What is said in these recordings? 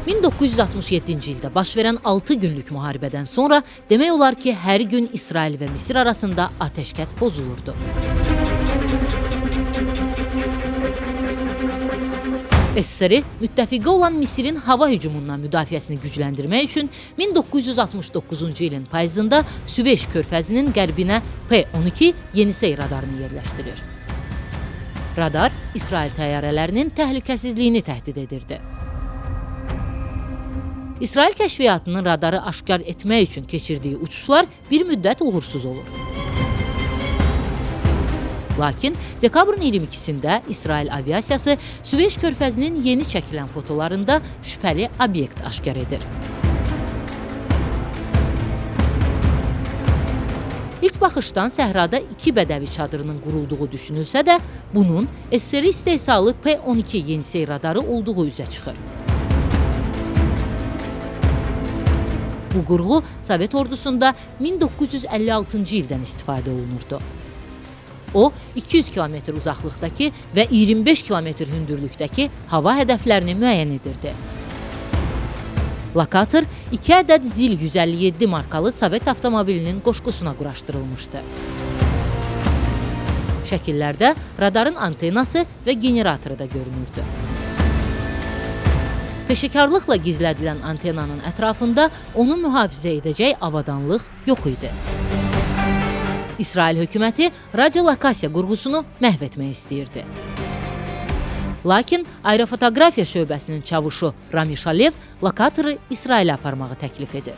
1967-ci ildə baş verən 6 günlük müharibədən sonra demək olar ki, hər gün İsrail və Misir arasında atəşkəs pozulurdu. SSR müttəfiqi olan Misirin hava hücumundan müdafiəsini gücləndirmək üçün 1969-cu ilin payızında Süveyş körfəzinin qərbinə P-12 Yenisey radarını yerləşdirir. Radar İsrail təyyarələrinin təhlükəsizliyini təhdid edirdi. İsrail kəşfiyyatının radarı aşkar etmək üçün keçirdiyi uçuşlar bir müddət uğursuz olur. Lakin dekabrın 22-sində İsrail aviasiyası Süveyş körfəzinin yeni çəkilən fotolarında şübhəli obyekt aşkar edir. İlk baxışdan səhrada 2 bədəvi çadırının qurulduğu düşünülsə də, bunun SSR istehsalı P-12 Yenisey radarı olduğu üzə çıxır. Bu qurğu Sovet ordusunda 1956-cı ildən istifadə olunurdu. O, 200 km uzaqlıqdakı və 25 km hündürlükdəki hava hədəflərini müəyyən edirdi. Lokator 2 ədəd ZIL 157 markalı Sovet avtomobilinin qoşqusuna quraşdırılmışdı. Şəkillərdə radarın antenası və generatoru da görünürdü. Peşəkarlıqla gizlədilən antenanın ətrafında onu mühafizə edəcək avadanlıq yox idi. İsrail hökuməti radiolokasiya qurğusunu məhv etmək istəyirdi. Lakin aerofotoqrafiya şöbəsinin çavuşu Rami Şalev lokatoru İsrailə aparmağı təklif edir.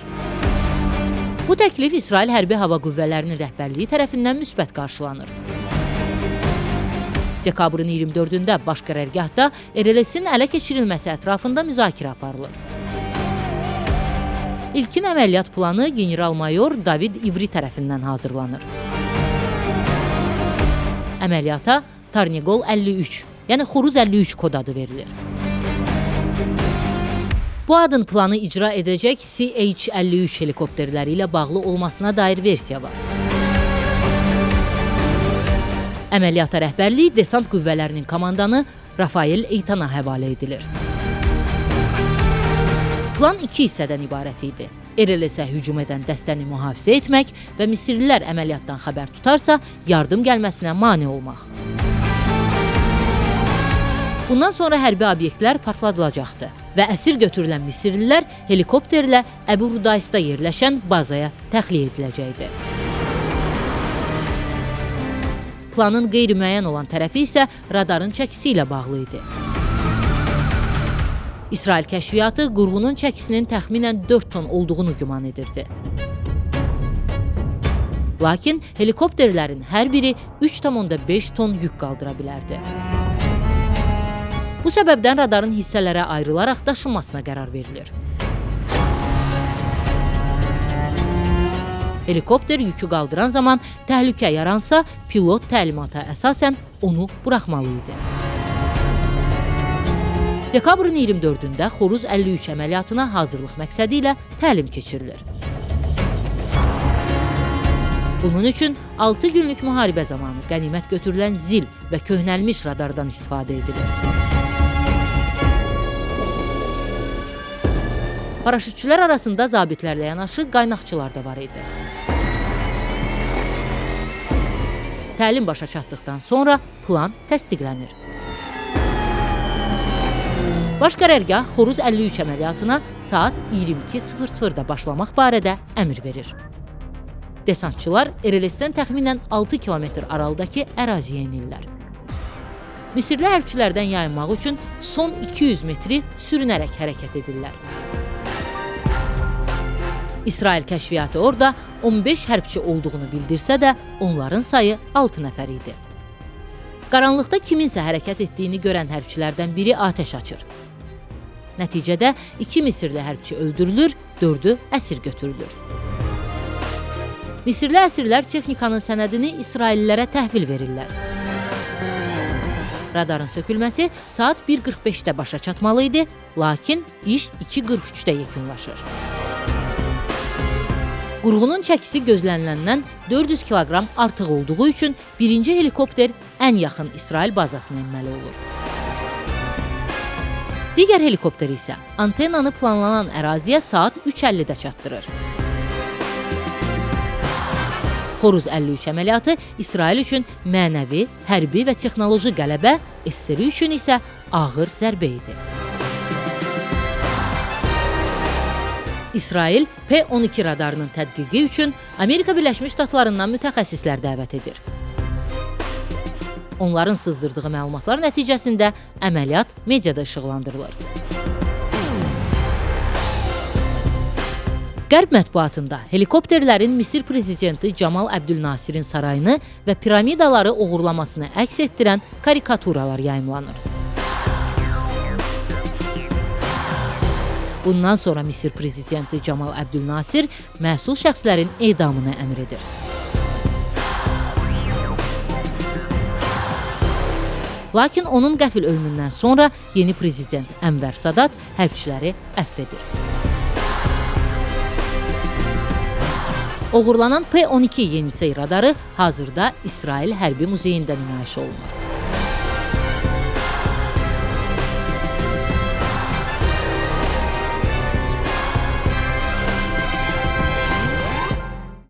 Bu təklif İsrail Hərbi Hava Qüvvələrinin rəhbərliyi tərəfindən müsbət qarşılanır. Dekabrın 24-də baş qərargahda RLS-in ələ keçirilməsi ətrafında müzakirə aparılır. İlkin əməliyyat planı general-mayor David İvri tərəfindən hazırlanır. Əməliyyata Tarnigol 53, yəni Xoruz 53 kod adı verilir. Bu adın planı icra edəcək CH-53 helikopterləri ilə bağlı olmasına dair versiya var. Əməliyyata rəhbərliyi desant qüvvələrinin komandanı Rafael Eytana həvalə edilir. Plan 2 hissədən ibarət idi. RLS-ə hücum edən dəstəni mühafizə etmək və Misirlilər əməliyyatdan xəbər tutarsa, yardım gəlməsinə mane olmaq. Bundan sonra hərbi obyektlər partladılacaqdı və əsir götürülən Misirlilər helikopterlə Əbu Rudaysda yerləşən bazaya təxliyə ediləcəkdi. Planın qeyri-müəyyən olan tərəfi isə radarın çəkisi ilə bağlı idi. İsrail kəşfiyyatı qurğunun çəkisinin təxminən 4 ton olduğunu güman edirdi. Lakin helikopterlərin hər biri 3,5 ton yük qaldıra bilərdi. Bu səbəbdən radarın hissələrə ayrılaraq daşınmasına qərar verilir. Helikopter yükü qaldıran zaman təhlükə yaransa, pilot təlimata əsasən onu buraxmalı idi. Dekabrın 24-də Xoruz 53 əməliyyatına hazırlıq məqsədi ilə təlim keçirilir. Bunun üçün 6 günlük müharibə zamanı qənimət götürülən ZIL və köhnəlmiş radardan istifadə edilir. Paraşütçülər arasında zabitlərlə yanaşı qaynaqçılar da var idi. Təlim başa çatdıqdan sonra plan təsdiqlənir. Baş qərargah Xoruz 53 əməliyyatına saat 22:00-da başlamaq barədə əmr verir. Desantçılar RLS-dən təxminən 6 km aralıdakı əraziyə enirlər. Misirli hərbçilərdən yayınmaq üçün son 200 metri sürünərək hərəkət edirlər. İsrail kəşfiyyatı orada 15 hərbçi olduğunu bildirsə də, onların sayı 6 nəfər idi. Qaranlıqda kiminsə hərəkət etdiyini görən hərbçilərdən biri atəş açır. Nəticədə 2 Misirli hərbçi öldürülür, 4-ü əsir götürülür. Misirli əsirlər texnikanın sənədini İsraillilərə təhvil verirlər. Radarın sökülməsi saat 1:45-də başa çatmalı idi, lakin iş 2:43-də yekunlaşır. Qurğunun çəkisi gözləniləndən 400 kiloqram artıq olduğu üçün birinci helikopter ən yaxın İsrail bazasına enməli olur. Digər helikopter isə antennanı planlanan əraziyə saat 3:50-də çatdırır. Xoruz 53 əməliyyatı İsrail üçün mənəvi, hərbi və texnoloji qələbə, SSR üçün isə ağır zərbə idi. İsrail P-12 radarının tədqiqi üçün Amerika Birləşmiş Ştatlarından mütəxəssislər dəvət edir. Onların sızdırdığı məlumatlar nəticəsində əməliyyat mediada işıqlandırılır. Qərb mətbuatında helikopterlərin Misir prezidenti Camal Əbdülnasirin sarayını və piramidaları oğurlamasını əks etdirən karikaturalar yayımlanır. Bundan sonra Misir prezidenti Camal Əbdülnasir məsul şəxslərin edamını əmr edir. Lakin onun qəfil ölümündən sonra yeni prezident Ənvər Sadat hərbçiləri əfv edir. Oğurlanan P-12 yenisey radarı hazırda İsrail Hərbi Muzeyində nümayiş olunur.